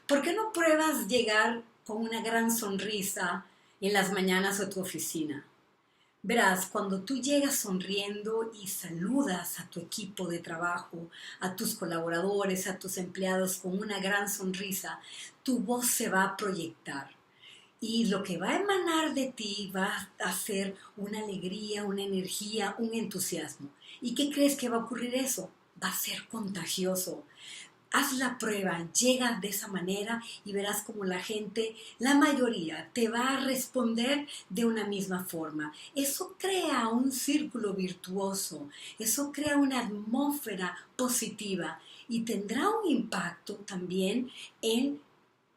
¿Por qué no pruebas llegar con una gran sonrisa en las mañanas a tu oficina? Verás, cuando tú llegas sonriendo y saludas a tu equipo de trabajo, a tus colaboradores, a tus empleados con una gran sonrisa, tu voz se va a proyectar. Y lo que va a emanar de ti va a ser una alegría, una energía, un entusiasmo. ¿Y qué crees que va a ocurrir eso? Va a ser contagioso. Haz la prueba, llega de esa manera y verás como la gente, la mayoría, te va a responder de una misma forma. Eso crea un círculo virtuoso, eso crea una atmósfera positiva y tendrá un impacto también en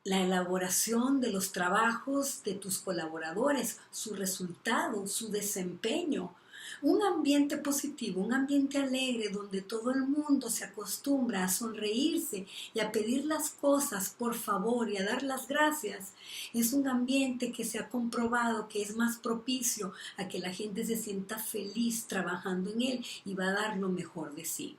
la elaboración de los trabajos de tus colaboradores, su resultado, su desempeño. Un ambiente positivo, un ambiente alegre donde todo el mundo se acostumbra a sonreírse y a pedir las cosas por favor y a dar las gracias, es un ambiente que se ha comprobado que es más propicio a que la gente se sienta feliz trabajando en él y va a dar lo mejor de sí.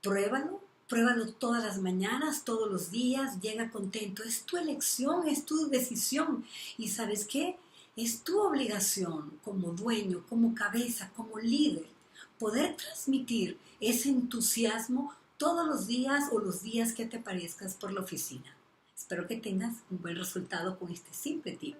Pruébalo, pruébalo todas las mañanas, todos los días, llega contento. Es tu elección, es tu decisión. ¿Y sabes qué? Es tu obligación como dueño, como cabeza, como líder, poder transmitir ese entusiasmo todos los días o los días que te aparezcas por la oficina. Espero que tengas un buen resultado con este simple tip.